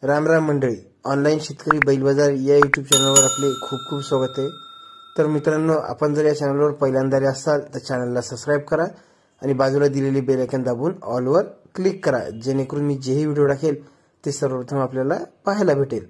राम राम मंडळी, ऑनलाईन शेतकरी बैल बाजार या यूट्यूब चॅनलवर आपले खूप खूप स्वागत आहे। तर मित्रांनो, आपण जर या चॅनलवर पहिल्यांदा असाल तर चॅनलला सबस्क्राइब करा आणि बाजूला दिलेली बेल आयकॉन दाबून ऑल वर क्लिक करा, जेणेकरून मी जेही व्हिडिओ टाकेल ते सर्वप्रथम आपल्याला पाहायला भेटेल।